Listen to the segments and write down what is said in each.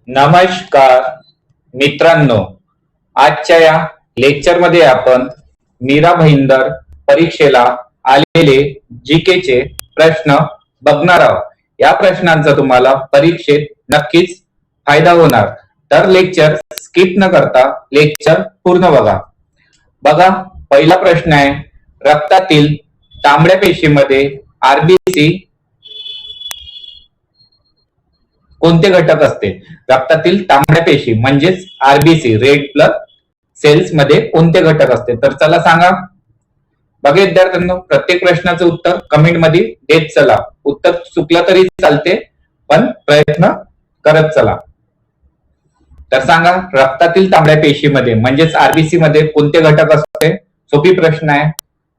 नमस्कार मित्रांनो, आजच्या या लेक्चरमध्ये आपण मीरा भाईंदर परीक्षेला आलेले जीकेचे प्रश्न बघणार आहोत. या प्रश्नांचा तुम्हाला परीक्षेत नक्कीच फायदा होणार, तर लेक्चर स्किप न करता लेक्चर पूर्ण बघा. पहिला प्रश्न आहे, रक्तातील तांबड्या पेशीमध्ये आरबीसी कोणते घटक असते? रक्तातील तांबड्या पेशी म्हणजेच आरबीसी रेड ब्लड सेल्स मध्ये कोणते घटक असते? तर चला सांगा. बघा विद्यार्थ्यांनो, प्रत्येक प्रश्नाचं उत्तर कमेंट मध्ये देत चला. उत्तर चुकलं तरी चालते, पण प्रयत्न करत चला. तर सांगा, रक्तातील तांबड्या पेशीमध्ये म्हणजेच आरबीसी मध्ये कोणते घटक असते? सोपी प्रश्न आहे.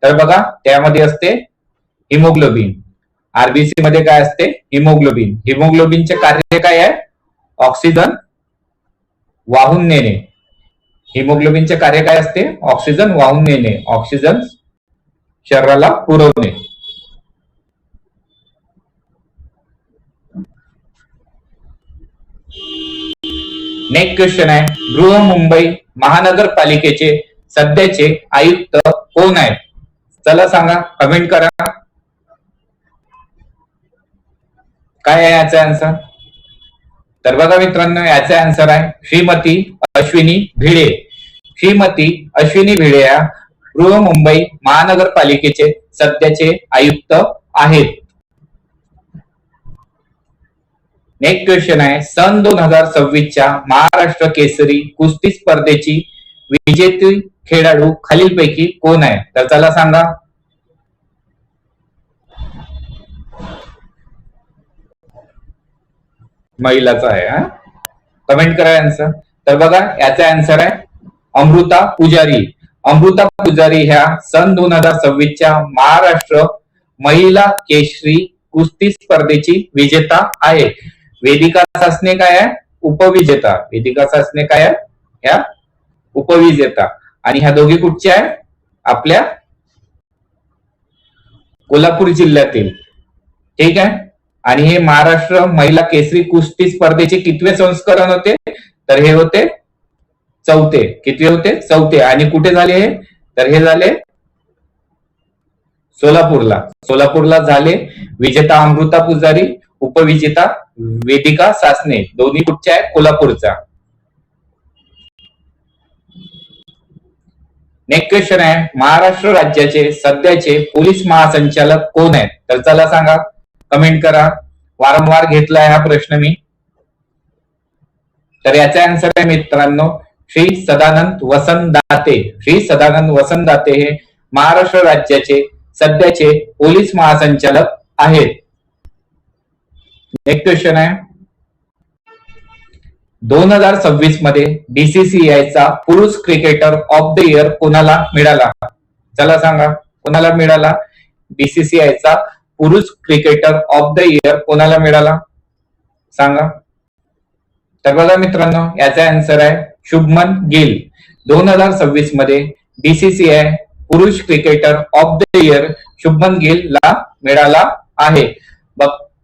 तर बघा, त्यामध्ये असते हिमोग्लोबिन. आरबीसी मध्ये काय असते? हिमोग्लोबिन. हिमोग्लोबिनचे कार्य काय आहे? ऑक्सिजन वाहून नेणे. हिमोग्लोबिनचे कार्य काय असते? ऑक्सिजन वाहून नेणे, ऑक्सिजन शरीराला पुरवणे. नेक्स्ट क्वेश्चन आहे, बृहन्मुंबई महानगरपालिकेचे सध्याचे आयुक्त कोण आहेत? चला सांगा, कमेंट करा. काय आहे याचा आन्सर? तर बघा मित्रांनो, याचा आन्सर आहे श्रीमती अश्विनी भिडे. श्रीमती अश्विनी भिडे या बृहन्मुंबई महानगरपालिकेचे सध्याचे आयुक्त आहेत. नेक्स्ट क्वेश्चन आहे, सन 2026च्या महाराष्ट्र केसरी कुस्ती स्पर्धेची विजेती खेळाडू खालीलपैकी कोण आहे? तर चला सांगा. महिलाचा आहे. कमेंट करा आन्सर. तर बघा, याचा आन्सर आहे अमृता पुजारी. अमृता पुजारी ह्या सन 2026च्या महाराष्ट्र महिला केसरी कुस्ती स्पर्धेची विजेता आहे. वेदिका सासने काय आहे? उपविजेता. वेदिका सासने काय आहे? ह्या उपविजेता. आणि ह्या दोघी कुठच्या आहे? आपल्या कोल्हापूर जिल्ह्यातील. ठीक आहे. आणि हे महाराष्ट्र महिला केसरी कुस्ती स्पर्धेचे कितवे संस्करण होते? तर हे होते चौथे. कितवे होते? चौथे. आणि कुठे झाले हे? तर हे झाले सोलापूरला. सोलापूरला झाले. विजेता अमृता पुजारी, उपविजेता वेदिका सासने. दोन्ही कुठच्या आहे? कोल्हापूरचा. नेक्स्ट क्वेश्चन आहे, महाराष्ट्र राज्याचे सध्याचे पोलीस महासंचालक कोण आहेत? तर चला सांगा, कमेंट करा. वारंवार घेतलाय हा प्रश्न मी. तर याचा आन्सर आहे मित्रांनो श्री सदानंद वसंत दाते. श्री सदानंद वसंत दाते हे महाराष्ट्र राज्याचे सध्याचे पोलीस महासंचालक आहेत. नेक्स्ट क्वेश्चन आहे, 2026 मध्ये बीसीसीआय चा पुरुष क्रिकेटर ऑफ द इयर कोणाला मिळाला? चला सांगा, कोणाला मिळाला? बीसीसीआय चा पुरुष क्रिकेटर ऑफ द इयर कोणाला मिळाला? सांगा. तर बघा मित्रांनो, याचा आन्सर आहे शुभमन गिल. 2026 मध्ये बीसीसीआय पुरुष cricketer of the year Shubman Gill ला मिळाला आहे.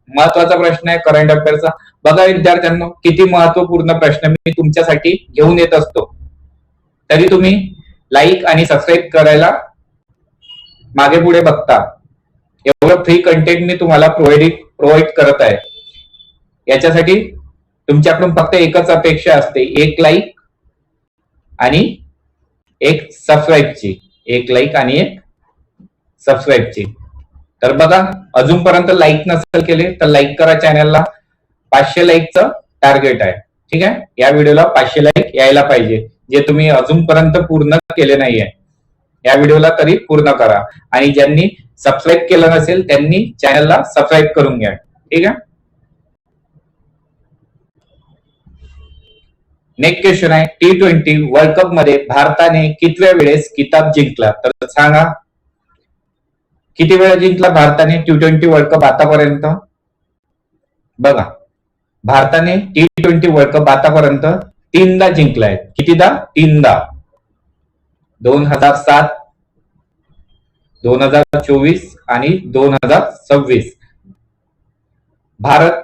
महत्वाचा प्रश्न आहे करंट अफेअरचा. बघा विद्यार्थ्यांनो, किती महत्वपूर्ण प्रश्न मी तुमच्यासाठी घेऊन येत असतो, तरी तुम्ही लाईक आणि सबस्क्राईब करायला मागे पुढे बघता. एवढं फ्री कंटेंट मी तुम्हाला प्रोव्हाइड करत आहे. याच्यासाठी तुमच्याकडून फक्त एकच अपेक्षा असते, एक लाईक आणि एक सबस्क्राईबची. एक लाईक आणि एक सबस्क्राईबची. तर बघा, अजूनपर्यंत लाईक नसेल केले तर लाईक करा चॅनलला. 500 लाईकचं टार्गेट आहे. ठीक आहे. या व्हिडिओला 500 लाईक यायला पाहिजे, जे तुम्ही अजूनपर्यंत पूर्ण केले नाहीये. या व्हिडिओला तरी पूर्ण करा. आणि ज्यांनी सबस्क्राईब केलं नसेल त्यांनी चॅनलला सबस्क्राईब करून घ्या. ठीक आहे. नेक्स्ट क्वेश्चन आहे, T20 वर्ल्ड कप मध्ये भारताने कितव्या वेळेस किताब जिंकला? तर सांगा, किती वेळा जिंकला भारताने T20 वर्ल्ड कप आतापर्यंत? बघा, भारताने T20 वर्ल्ड कप आतापर्यंत 3दा जिंकलाय. कितीदा? 3दा. 2007, 2024 आणि 2026. भारत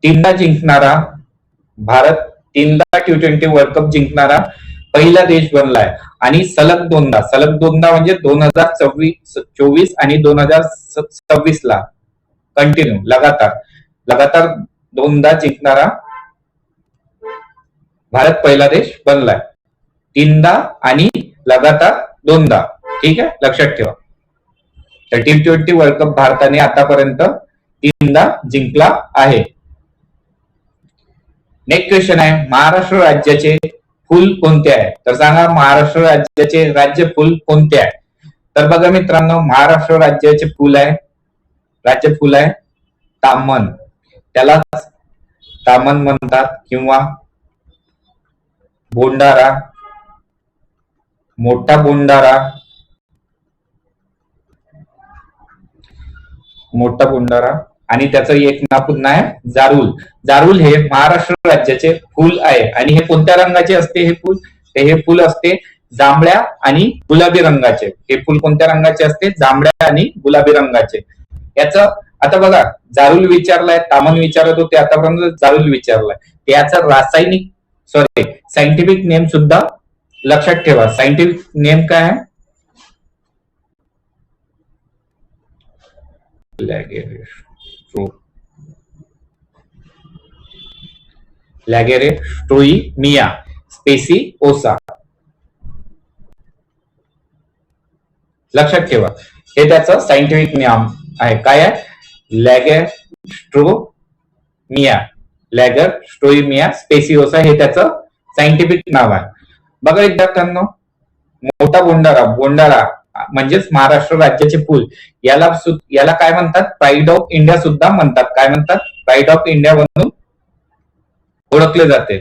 3दा जिंकणारा भारत तीनदा T20 वर्ल्ड कप जिंकणारा पहिला देश बनलाय आणि सलग दोनदा म्हणजे 2024 आणि 2026 ला कंटिन्यू लगातार दोनदा जिंकणारा भारत पहिला देश बनलाय. तीनदा आणि लगातार दोनदा. ठीक आहे, लक्षात ठेवा. तर T20 वर्ल्ड कप भारताने आतापर्यंत तीनदा जिंकला आहे. नेक्स्ट क्वेश्चन आहे, महाराष्ट्र राज्याचे फुल कोणते आहे? तर सांगा, महाराष्ट्र राज्याचे राज्य फुल कोणते आहे? तर बघा मित्रांनो, महाराष्ट्र राज्याचे राज्य फुल आहे तामन. त्याला तामन म्हणतात किंवा बोंडारा, मोठा बोंडारा आणि त्याचं एक नाव पुन्हा आहे जारूल. जारूल हे महाराष्ट्र राज्याचे फुल आहे. आणि हे कोणत्या रंगाचे असते हे फुल? हे फुल असते जांभळ्या आणि गुलाबी रंगाचे. हे फुल कोणत्या रंगाचे असते? जांभळ्या आणि गुलाबी रंगाचे. याचं आता बघा, जारूल विचारलाय, तामन विचारत होते, आतापर्यंत जारूल विचारलाय. याचा सायंटिफिक नेम सुद्धा लक्षात ठेवा. सायंटिफिक नेम काय आहे? लॅगेरेस्ट्रोइमिया स्पेसिओसा. लक्षात ठेवा, हे त्याचं सायंटिफिक नाम आहे. काय आहे? लॅगेरेस्ट्रोइमिया स्पेसिओसा हे त्याचं सायंटिफिक नाव आहे. बघा विद्यार्थ्यांनो, मोठा बोंडारा म्हणजेच महाराष्ट्र राज्याचे फुल, याला काय म्हणतात? प्राईड ऑफ इंडिया सुद्धा म्हणतात. काय म्हणतात? प्राईड ऑफ इंडिया म्हणून ओळखले जाते.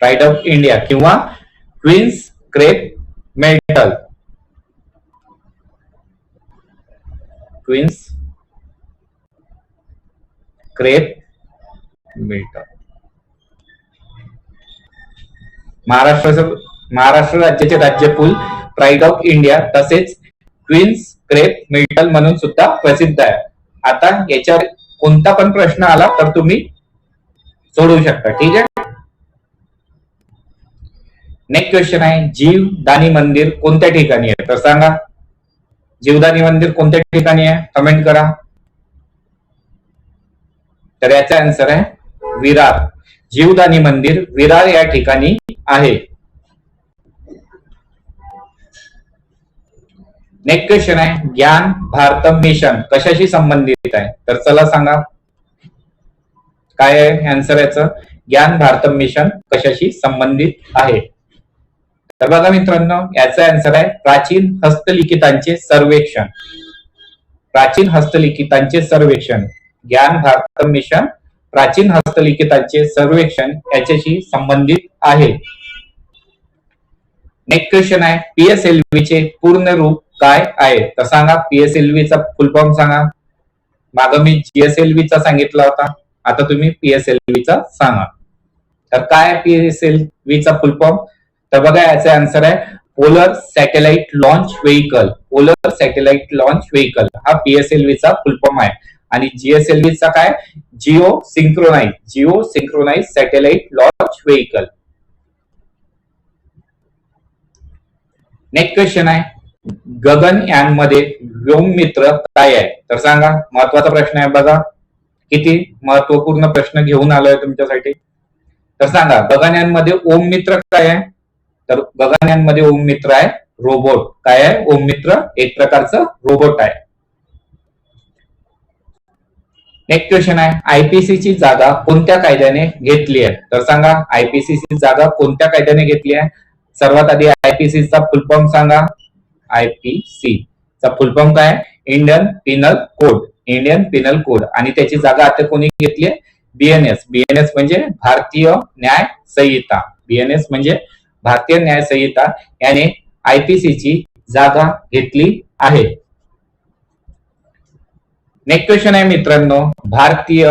प्राईड ऑफ इंडिया किंवा queen's crape myrtle. Queen's crape myrtle. महाराष्ट्र राज्याचे राज्य फुल प्राईड ऑफ इंडिया तसेच क्वीन्स क्रेप मेटल म्हणून सुद्धा प्रसिद्ध आहे. आता याच्यावर कोणता पण प्रश्न आला तर तुम्ही सोडवू शकता. ठीक आहे. नेक्स्ट क्वेश्चन आहे, जीवदानी मंदिर कोणत्या ठिकाणी आहे? तर सांगा, जीवदानी मंदिर कोणत्या ठिकाणी आहे? कमेंट करा. तर याचा आन्सर आहे विरार. जीवदानी मंदिर विरार या ठिकाणी आहे. नेक्स्ट क्वेश्चन आहे, ज्ञान भारत मिशन कशाशी संबंधित आहे? तर चला सांगा, काय आहे आन्सर याचं? ज्ञान भारत मिशन कशाशी संबंधित आहे? तर बघा मित्रांनो, याचा आन्सर आहे प्राचीन हस्तलिखितांचे सर्वेक्षण. प्राचीन हस्तलिखितांचे सर्वेक्षण. ज्ञान भारत मिशन प्राचीन हस्तलिखितांचे सर्वेक्षण याच्याशी संबंधित आहे. नेक्स्ट क्वेश्चन आहे, PSLV चे पूर्ण रूप काय आहे? तर सांगा, PSLV चा फुल फॉर्म सांगा. मागं मी GSLV चा सांगितला होता, आता तुम्ही PSLV चा सांगा. तर काय PSLV चा फुल फॉर्म? तर बघा, याचा आन्सर आहे polar satellite launch vehicle. Polar satellite launch vehicle हा PSLV चा फुल फॉर्म आहे. आणि GSLV चा काय? Geo synchronize satellite launch vehicle. Next question आहे, गगनयान मध्ये व्योममित्र काय आहे? तर सांगा, महत्वाचा प्रश्न आहे बघा, किती महत्वपूर्ण प्रश्न घेऊन आलोय तुमच्यासाठी. तर सांगा, गगनयान मध्ये ओम मित्र काय आहे? तर गगनयान मध्ये ओम मित्र आहे रोबोट. काय आहे ओम मित्र? एक प्रकारचं रोबोट आहे. नेक्स्ट क्वेश्चन आहे, IPCC ची जागा कोणत्या कायद्याने घेतली आहे? तर सांगा, IPCC ची जागा कोणत्या कायद्याने घेतली आहे? सर्वात आधी IPCC चा फुल फॉर्म सांगा. IPC चा फुल फॉर्म काय? Indian Pinal code. Indian Pinal code. आणि त्याची जागा आता कोणी घेतली आहे? BNS म्हणजे भारतीय न्याय संहिता. BNS म्हणजे भारतीय न्याय संहिता याने IPCC ची जागा घेतली आहे. नेक्स्ट क्वेश्चन आहे मित्रांनो, भारतीय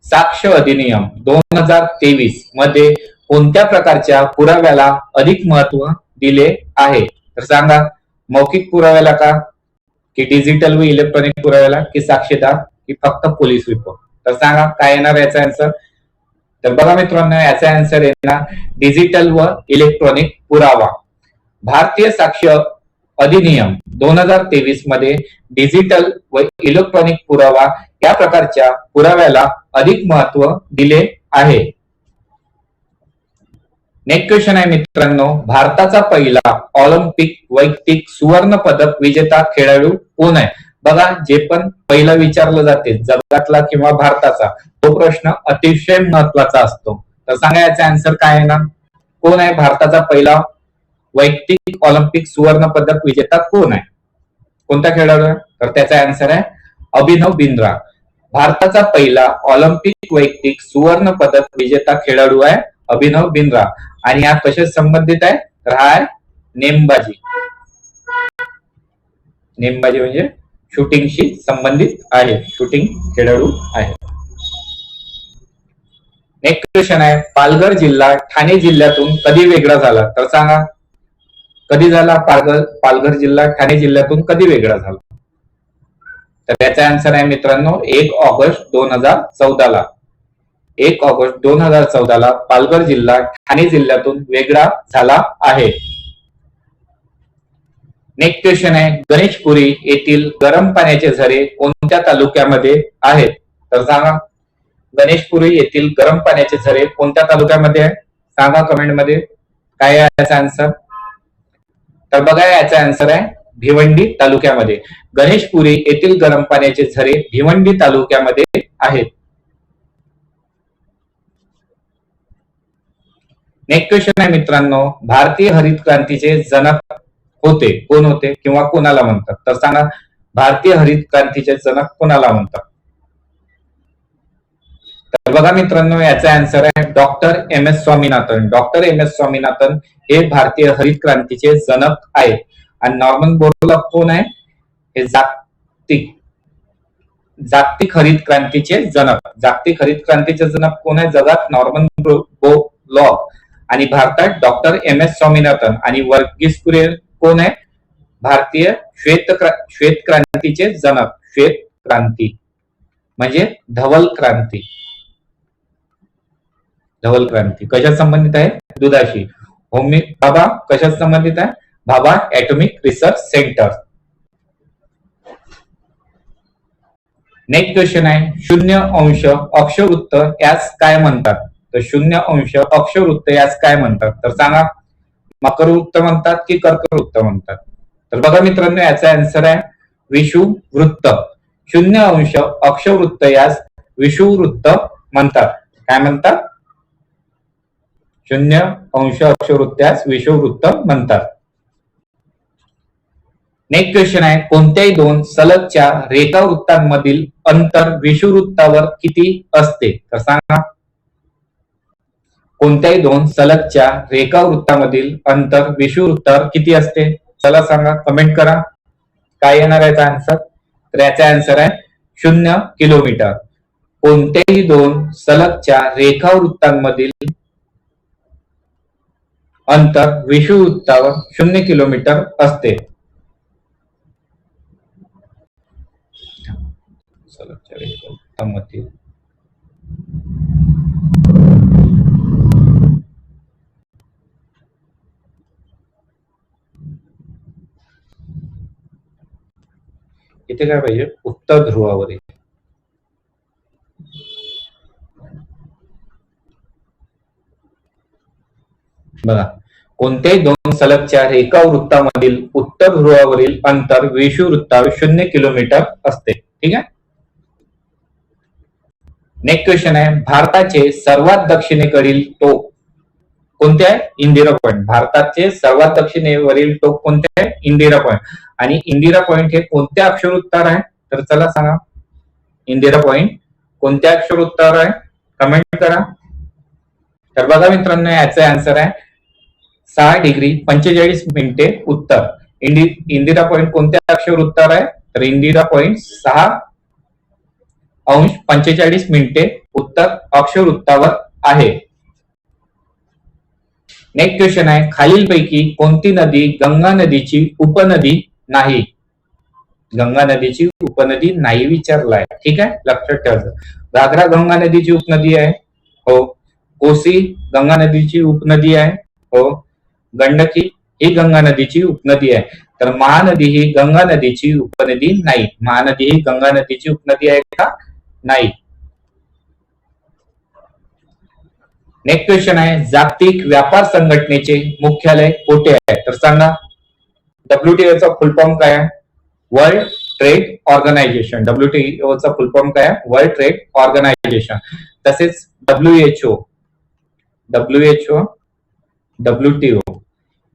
साक्ष अधिनियम 2023 मध्ये कोणत्या प्रकारच्या पुराव्याला अधिक महत्व दिले आहे? तर सांगा, मौखिक पुराव्याला का, की डिजिटल व इलेक्ट्रॉनिक पुराव्याला, की साक्षीदार, की फक्त पोलीस रिपोर्ट? तर सांगा काय येणार याचा आन्सर? तर बघा मित्रांनो, याचा आन्सर आहे ना डिजिटल व इलेक्ट्रॉनिक पुरावा. भारतीय साक्ष अधिनियम 2023 मध्ये डिजिटल व इलेक्ट्रॉनिक पुरावा या प्रकारच्या पुराव्याला अधिक महत्व दिले आहे. नेक्स्ट क्वेश्चन आहे मित्रांनो, भारताचा पहिला ऑलिम्पिक वैयक्तिक सुवर्ण पदक विजेता खेळाडू कोण आहे? बघा, जे पण पहिला विचारलं जाते जगातला किंवा भारताचा, तो प्रश्न अतिशय महत्वाचा असतो. तर सांगा याचा आन्सर काय आहे ना, कोण आहे भारताचा पहिला वैयक्तिक ऑलिम्पिक सुवर्ण पदक विजेता कोण आहे? कोणता खेळाडू आहे? तर त्याचा आन्सर आहे अभिनव बिंद्रा. भारताचा पहिला ऑलिम्पिक वैयक्तिक सुवर्ण पदक विजेता खेळाडू आहे अभिनव बिंद्रा. आणि हा कशा संबंधित आहे? तर हा आहे नेमबाजी. नेमबाजी म्हणजे शूटिंगशी संबंधित आहे, शूटिंग खेळाडू आहे. नेक्स्ट क्वेश्चन आहे, पालघर जिल्हा ठाणे जिल्ह्यातून कधी वेगळा झाला? तर सांगा कधी झाला पालघर जिल्हा ठाणे जिल्ह्यातून कधी वेगळा झाला? तर त्याचा आन्सर आहे मित्रांनो 1 ऑगस्ट 2014 ला. 1 ऑगस्ट 2014 ला पालघर जिल्हा ठाणे जिल्ह्यातून वेगळा झाला आहे. नेक्स्ट क्वेश्चन आहे, गणेशपुरी येथील गरम पाण्याचे झरे कोणत्या तालुक्यामध्ये आहेत? तर सांगा गणेशपुरी येथील गरम पाण्याचे झरे कोणत्या तालुक्यामध्ये आहे? सांगा कमेंट मध्ये काय आहे याचा आन्सर. तर बघा याचा आन्सर आहे भिवंडी तालुक्यामध्ये. गणेशपुरी येथील गरम पाण्याचे झरे भिवंडी तालुक्यामध्ये आहेत. नेक्स्ट क्वेश्चन आहे मित्रांनो, भारतीय हरित क्रांतीचे जनक होते कोण होते किंवा कोणाला म्हणतात? तर सांगा भारतीय हरित क्रांतीचे जनक कोणाला म्हणतात? तर बघा मित्रांनो, याचा आन्सर आहे doctor M S Swaminathan. Doctor M S Swaminathan हे भारतीय हरित क्रांतीचे जनक आहेत. आणि नॉर्मन बोरलॉग कोण आहे? हे जागतिक हरित क्रांतीचे जनक. जागतिक हरित क्रांतीचे जनक कोण आहे जगात? Norman Borlaug. आणि भारतात डॉक्टर एम एस स्वामीनाथन. आणि वर्गीस कुरियन कोण आहे? भारतीय श्वेत क्रांतीचे जनक. श्वेत क्रांती म्हणजे धवल क्रांती. धवल क्रांती कशा संबंधित आहे? दुधाशी. भाभा कशा संबंधित आहे? Bhabha atomic research centre. Next question आहे, 0° अक्षवृत्त यास काय म्हणतात? तर 0° अक्षवृत्त यास काय म्हणतात? तर सांगा मकर वृत्त म्हणतात की कर्कवृत्त म्हणतात? तर बघा मित्रांनो, याचा आन्सर आहे विषुववृत्त. 0° अक्षवृत्त यास विषुववृत्त म्हणतात. काय म्हणतात? 0° अक्षवृत्त यास विषुववृत्त म्हणतात. नेक्स्ट क्वेश्चन आहे, कोणत्याही दोन सलगच्या रेखावृत्तांमधील अंतर विषुववृत्तावर किती असते? तर सांगा कोणत्याही दोन सलगच्या रेखावृत्तामधील अंतर विषुववृत्तावर किती असते? चला सांगा, कमेंट करा काय येणार आहे याचा आन्सर. तर याचा आन्सर आहे 0 किलोमीटर. कोणत्याही दोन सलगच्या रेखावृत्तांमधील अंतर विषुववृत्तावर 0 किलोमीटर असते. सलगच्या रेखावृत्तांमधील इथे काय पाहिजे? उत्तर ध्रुवावरील. बघा, कोणत्याही दोन सलगच्या रेखावृत्तामधील उत्तर ध्रुवावरील अंतर विषुववृत्तावर 0 किलोमीटर असते. ठीक आहे. नेक्स्ट क्वेश्चन आहे, भारताचे सर्वात दक्षिणेकडील टोक कोणते आहे? इंदिरा पॉइंट. भारताचे सर्वात दक्षिणेवरील टोक कोणते आहे? इंदिरा पॉइंट. आणि इंदिरा पॉइंट हे कोणत्या अक्षरवृत्तावर आहे? तर चला सांगा इंदिरा पॉइंट कोणत्या अक्षरवृत्तावर आहे? कमेंट करा. तर बघा मित्रांनो, याचा आन्सर आहे 6°45' उत्तर. इंदिरा पॉइंट कोणत्या अक्षरवृत्तावर आहे? तर इंदिरा पॉइंट 6°45' उत्तर अक्षरवृत्तावर आहे. नेक्स्ट क्वेश्चन आहे, खालीलपैकी कोणती नदी गंगा नदीची उपनदी नाही? गंगा नदीची उपनदी नाही विचारलाय. ठीक आहे, लक्षात ठेवायचं. घागरा गंगा नदीची उपनदी आहे. हो. कोसी गंगा नदीची उपनदी आहे. हो. गंडकी ही गंगा नदीची उपनदी आहे. तर महानदी ही गंगा नदीची उपनदी नाही. महानदी ही गंगा नदीची उपनदी आहे का? नाही. नेक्स्ट क्वेश्चन आहे, जागतिक व्यापार संघटनेचे मुख्यालय कुठे आहे? तर सांगा. WTO चा फुल फॉर्म काय आहे? World Trade organisation. WTO चा फुल फॉर्म काय आहे? World Trade Organization. तसेच WHO, WTO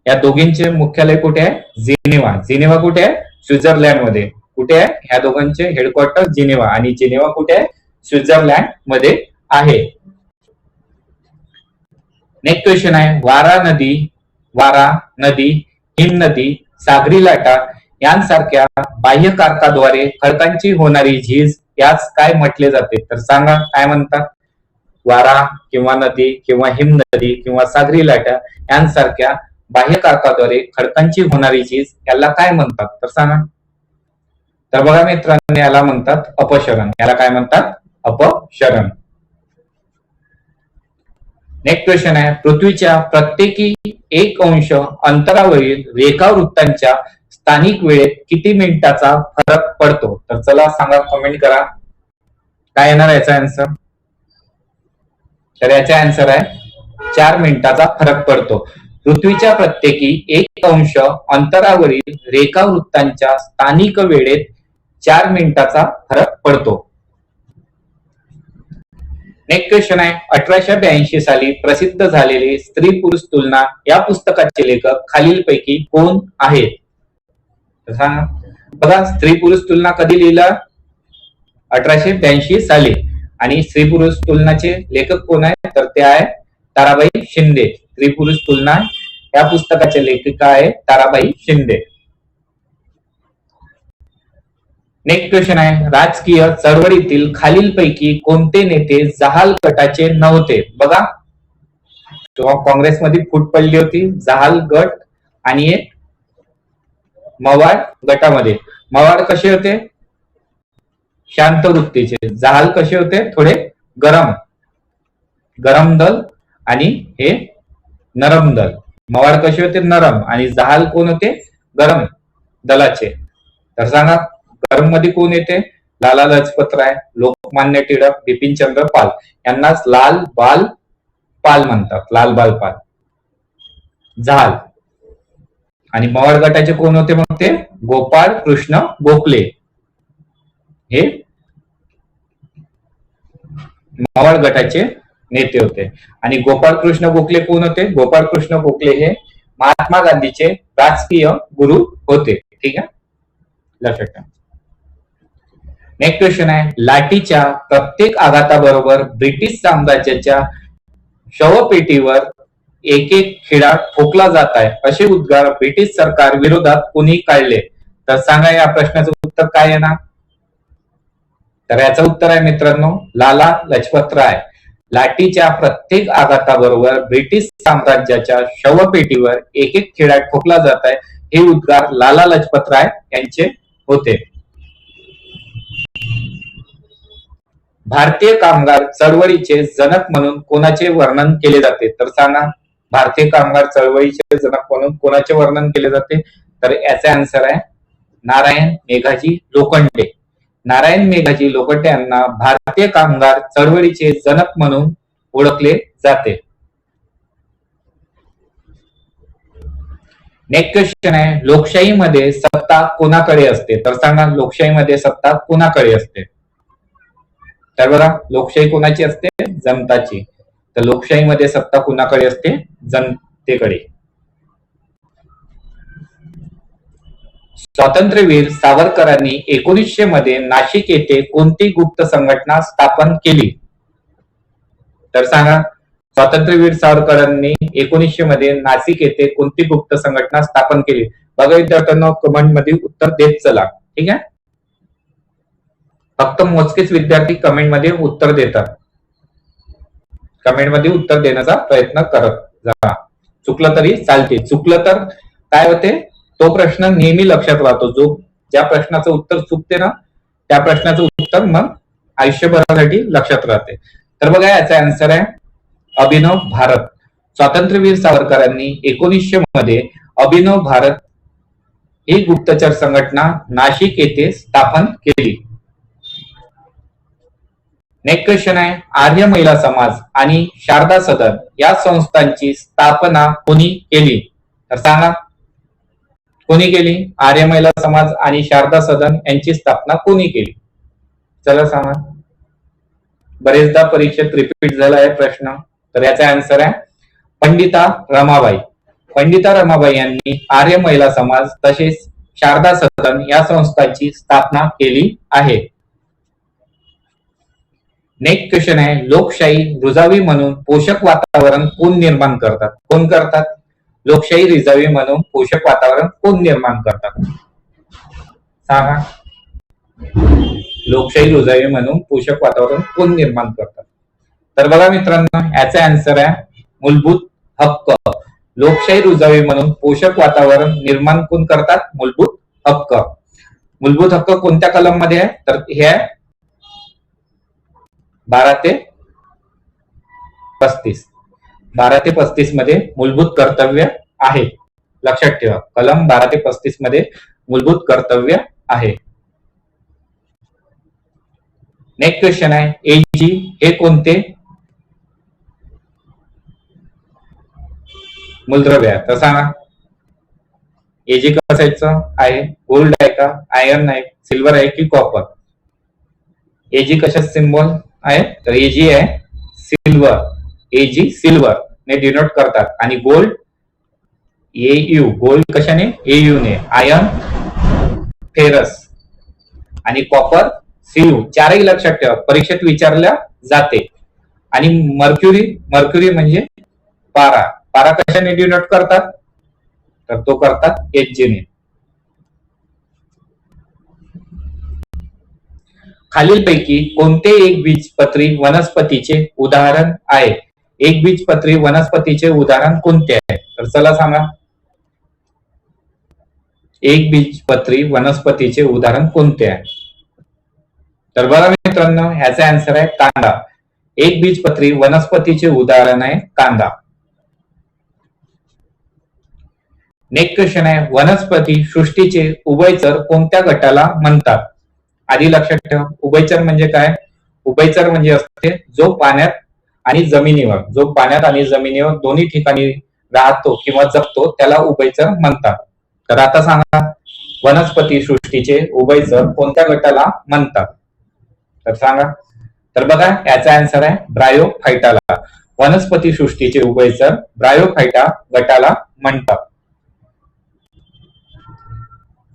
या दोघींचे मुख्यालय कुठे आहे? जिनेवा. जिनेवा कुठे आहे? स्वित्झर्लंड मध्ये. कुठे आहे? ह्या दोघांचे हेडक्वार्टर जिनेवा, आणि जिनेवा कुठे आहे? स्वित्झर्लंड मध्ये आहे. नेक्स्ट क्वेश्चन आहे, वारा नदी, हिमनदी, सागरी लाटा यांसारख्या बाह्य कारकाद्वारे खडकांची होणारी झीज यास काय म्हटले जाते? तर सांगा काय म्हणतात? वारा किंवा नदी किंवा हिमनदी किंवा सागरी लाटा यांसारख्या बाह्य कारकाद्वारे खडकांची होणारी झीज याला काय म्हणतात? तर सांगा. तर बघा मित्रांनो, याला म्हणतात अपक्षरण. याला काय म्हणतात? अपक्षरण. नेक्स्ट क्वेश्चन आहे, पृथ्वीच्या प्रत्येकी 1 अंश अंतरावरील रेखावृत्तांच्या स्थानिक वेळेत किती मिनिटाचा फरक पडतो? तर चला सांगा, कमेंट करा. काय येणार याचा आन्सर? तर याचा आन्सर आहे 4 मिनिटाचा फरक पडतो. पृथ्वीच्या प्रत्येकी 1 अंश अंतरावरील रेखावृत्तांच्या स्थानिक वेळेत 4 मिनिटाचा फरक पडतो. नेक्स्ट क्वेश्चन आहे, 1882 साली प्रसिद्ध झालेली स्त्री पुरुष तुलना या पुस्तकाचे लेखक खालीलपैकी कोण आहेत? सांगा. बघा, स्त्री पुरुष तुलना कधी लिहिला? 1882 साली. आणि स्त्री पुरुष तुलनाचे लेखक कोण आहे? तर ते आहे ताराबाई शिंदे. स्त्री पुरुष तुलना या पुस्तकाचे लेखिका आहे ताराबाई शिंदे. नेक्स्ट क्वेश्चन आहे, राजकीय चळवळीतील खालीलपैकी कोणते नेते जहाल गटाचे नव्हते? बघा, तेव्हा काँग्रेसमध्ये फूट पडली होती जहाल गट आणि एक मवाळ गटामध्ये. मवाळ कसे होते? शांत वृत्तीचे. जहाल कसे होते? थोडे गरम दल, आणि हे नरम दल. मवाळ कसे होते? नरम. आणि जहाल कोण होते? गरम दलाचे. तर सांगा, गरम मध्ये कोण येते? लाला लजपत राय, लोकमान्य टिळक, बिपिनचंद्र पाल. यांनाच लाल बाल पाल म्हणतात. लाल बाल पाल. जहाल. आणि मवाळ गटाचे कोण होते मग? ते गोपाळ कृष्ण गोखले. हे मवाळ गटाचे नेते होते. आणि गोपाळ कृष्ण गोखले कोण होते? गोपाळ कृष्ण गोखले हे महात्मा गांधीचे राजकीय गुरु होते. ठीक आहे, लक्षात ठेवा. नेक्स्ट क्वेश्चन आहे, लाठीच्या प्रत्येक आघाताबरोबर ब्रिटिश साम्राज्याच्या शवपेटीवर एक खिळा ठोकला जात आहे असे उद्गार ब्रिटिश सरकार विरोधात कोणी काढले? तर सांगा, या प्रश्नाचं उत्तर काय येणार? तर याचं उत्तर आहे मित्रांनो, लाला लजपत राय. लाठीच्या प्रत्येक आघाताबरोबर ब्रिटिश साम्राज्याच्या शवपेटीवर एक खिळा ठोकला जात आहे हे उद्गार लाला लजपत राय यांचे होते. भारतीय कामगार चळवळीचे जनक म्हणून कोणाचे वर्णन केले जाते? तर सांगा, भारतीय कामगार चळवळीचे जनक म्हणून कोणाचे वर्णन केले जाते? तर याचा आन्सर आहे नारायण मेघाजी लोखंडे. नारायण मेघाजी लोखंडे यांना भारतीय कामगार चळवळीचे जनक म्हणून ओळखले जाते. नेक्स्ट क्वेश्चन आहे, लोकशाहीमध्ये सत्ता कोणाकडे असते? तर सांगा, लोकशाहीमध्ये सत्ता कोणाकडे असते? तर बघा, लोकशाही कोणाची असते? जनताची. तर लोकशाहीमध्ये सत्ता कोणाकडे असते? जनतेकडे. स्वातंत्र्यवीर सावरकरांनी 1900 मध्ये नाशिक येथे कोणती गुप्त संघटना स्थापन केली? तर सांगा, स्वातंत्र्यवीर सावरकरांनी 1900 मध्ये नाशिक येथे कोणती गुप्त संघटना स्थापन केली? बघा विद्यार्थ्यांनो, कमेंट मध्ये उत्तर देत चला. ठीक आहे, फक्त मोजकेच विद्यार्थी कमेंट मध्ये उत्तर देतात. कमेंट मध्ये उत्तर देण्याचा प्रयत्न करत जा. चुकलं तरी चालते. चुकलं तर काय होते? तो प्रश्न नेहमी लक्षात राहतो. जो ज्या प्रश्नाचं उत्तर चुकते ना, त्या प्रश्नाचं उत्तर मग आयुष्यभरासाठी लक्षात राहते. तर बघा, याचा आन्सर आहे अभिनव भारत. स्वातंत्र्यवीर सावरकरांनी 1900 मध्ये अभिनव भारत ही गुप्तचर संघटना नाशिक येथे स्थापन केली. नेक्स्ट क्वेश्चन आहे, आर्य महिला समाज आणि शारदा सदन या संस्थांची स्थापना कोणी केली? तर सांगा, कोणी केली? आर्य महिला समाज आणि शारदा सदन यांची स्थापना कोणी केली? चला सांगा. बरेचदा परीक्षेत रिपीट झाला आहे प्रश्न, तर याचा आन्सर आहे पंडिता रमाबाई. पंडिता रमाबाई यांनी आर्य महिला समाज तसेच शारदा सदन या संस्थांची स्थापना केली आहे. नेक्स्ट क्वेश्चन आहे, लोकशाही रुजावी म्हणून पोषक वातावरण कोण निर्माण करतात? कोण करतात? लोकशाही रुजावी म्हणून पोषक वातावरण कोण निर्माण करतात? सांगा. लोकशाही रुजावी म्हणून पोषक वातावरण कोण निर्माण करतात? तर बघा मित्रांनो, याचा आन्सर आहे मूलभूत हक्क. लोकशाही रुजावी म्हणून पोषक वातावरण निर्माण कोण करतात? मूलभूत हक्क. मूलभूत हक्क कोणत्या कलम मध्ये आहे? तर हे आहे 12 ते 35. 12 ते 35 मध्ये मूलभूत कर्तव्य आहे. लक्षात ठेवा, कलम 12 ते 35 मध्ये मूलभूत कर्तव्य आहे. नेक्स्ट क्वेश्चन आहे, एजी हे कोणते मूलद्रव्य आहे? तर सांगा. एजी कशाचं आहे? गोल्ड आहे का, आयर्न आहे, सिल्वर आहे की कॉपर? एजी कशाच सिंबल आहे? तर एजी आहे सिल्वर. एजी सिल्वर ने डिनोट करतात. आणि गोल्ड एयू, गोल्ड कशाने? एयू ने. आयर्न फेरस आणि कॉपर सीयू. चारही लक्षात ठेवा, परीक्षेत विचारल्या जाते. आणि मर्क्युरी, मर्क्युरी म्हणजे पारा. पारा कशाने डिनोट करतात? तर तो करतात एचजी ने. खालीलपैकी कोणते एक बीजपत्री वनस्पतीचे उदाहरण आहे? एक बीजपत्री वनस्पतीचे उदाहरण कोणते आहे? तर चला सांगा. एक बीजपत्री वनस्पतीचे उदाहरण कोणते आहे? तर बघा मित्रांनो, ह्याचा आन्सर आहे कांदा. एक बीजपत्री वनस्पतीचे उदाहरण आहे कांदा. नेक्स्ट क्वेश्चन आहे, वनस्पती सृष्टीचे उभयचर कोणत्या गटाला म्हणतात? आधी लक्षात ठेवा, उभयचर म्हणजे काय? उभयचर म्हणजे असते जो पाण्यात आणि जमिनीवर, जो पाण्यात आणि जमिनीवर दोन्ही ठिकाणी राहतो किंवा जगतो, त्याला उभयचर म्हणतात. तर आता सांगा, वनस्पती सृष्टीचे उभयचर कोणत्या गटाला म्हणतात? तर सांगा. तर बघा, याचा आन्सर आहे ब्रायोफायटाला. वनस्पती सृष्टीचे उभयचर ब्रायोफायटा गटाला म्हणतात.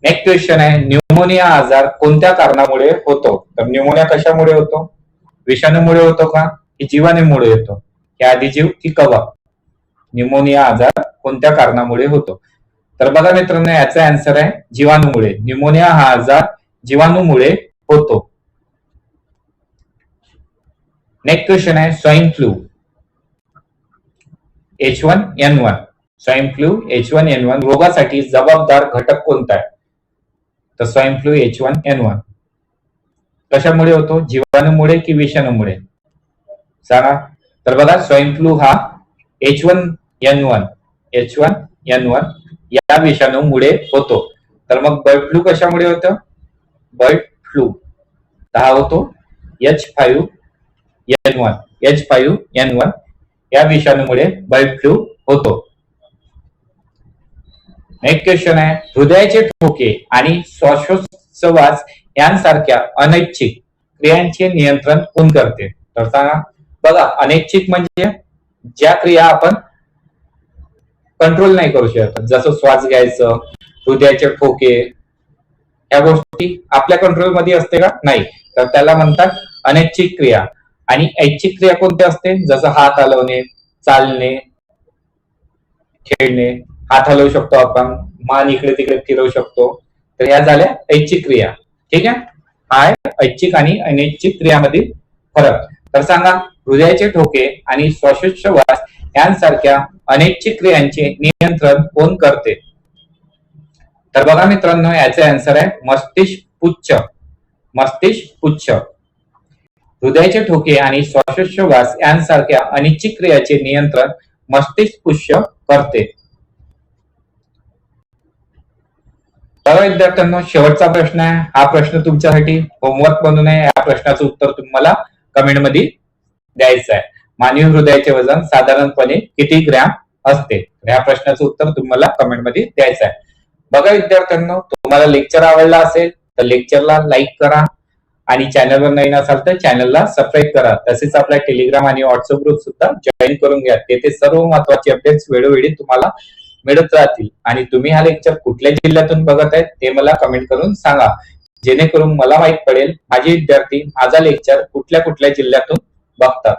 नेक्स्ट क्वेश्चन आहे, न्यूमोनिया आजार कोणत्या कारणामुळे होतो? तर न्यूमोनिया कशामुळे होतो? विषाणूमुळे होतो का, की जीवाणूमुळे होतो? की आदिजीव की कवक? न्यूमोनिया आजार कोणत्या कारणामुळे होतो? तर बघा मित्रांनो, याचा आन्सर आहे जीवाणूमुळे. न्यूमोनिया हा आजार जीवाणूमुळे होतो. नेक्स्ट क्वेश्चन आहे, swine flu H1N1. Swine flu H1N1 रोगासाठी जबाबदार घटक कोणता आहे? तर स्वाईन फ्लू H1N1 कशामुळे होतो? जीवाणूमुळे की विषाणूमुळे? सांगा. तर बघा, स्वाईन फ्लू हा H1N1 या विषाणूमुळे होतो. तर मग बर्ड फ्लू कशामुळे होतं? बर्ड फ्लू हा होतो H5N1 या विषाणूमुळे बर्ड फ्लू होतो. नेक्स्ट क्वेश्चन आहे, हृदयाचे ठोके आणि श्वासोच्छवास यांसारख्या अनैच्छिक क्रियांचे नियंत्रण कोण करते? तर सांगा. बघा, अनैच्छिक म्हणजे ज्या क्रिया आपण कंट्रोल नाही करू शकत, जसं श्वास घ्यायचं, हृदयाचे ठोके, या गोष्टी आपल्या कंट्रोल मध्ये असते का? नाही. तर त्याला म्हणतात अनैच्छिक क्रिया. आणि ऐच्छिक क्रिया कोणत्या असते? जसं हात हलवणे, चालणे, खेळणे. हात हलवू शकतो आपण, मान इकडे तिकडे फिरवू शकतो. तर या झाल्या ऐच्छिक क्रिया. ठीक आहे. हा ऐच्छिक आणि अनैच्छिक क्रियामधील फरक. तर सांगा, हृदयाचे ठोके आणि श्वासोच्छवास यांसारख्या अनैच्छिक क्रियांचे नियंत्रण कोण करते? तर बघा मित्रांनो, याचे आन्सर आहे मस्तिष्क पुच्छ. मस्तिष्क पुच्छ. हृदयाचे ठोके आणि श्वासोच्छवास यांसारख्या अनिश्चित क्रियाचे नियंत्रण मस्तिष्क पुष्य करते. बघा विद्यार्थ्यांनो, शेवटचा प्रश्न आहे. हा प्रश्न तुमच्यासाठी होमवर्क बनून आहे. या प्रश्नाचं उत्तर तुम्हाला कमेंट मध्ये द्यायचं आहे. मानवी हृदयाचे वजन साधारणपणे किती ग्रॅम असते? या प्रश्नाचं उत्तर तुम्हाला कमेंट मध्ये द्यायचं आहे. बघा विद्यार्थ्यांनो, तुम्हाला लेक्चर आवडला असेल तर लेक्चरला लाईक करा आणि चॅनलवर नवीन असाल तर चॅनलला सबस्क्राईब करा. तसेच आपला टेलिग्राम आणि व्हॉट्सअप ग्रुप सुद्धा जॉईन करून घ्या. तेथे सर्व महत्त्वाचे अपडेट्स वेळोवेळी तुम्हाला मिळत राहतील. आणि तुम्ही हा लेक्चर कुठल्या जिल्ह्यातून बघत आहेत ते मला कमेंट करून सांगा, जेणेकरून मला माहित पडेल माझे विद्यार्थी माझा लेक्चर कुठल्या कुठल्या जिल्ह्यातून बघतात.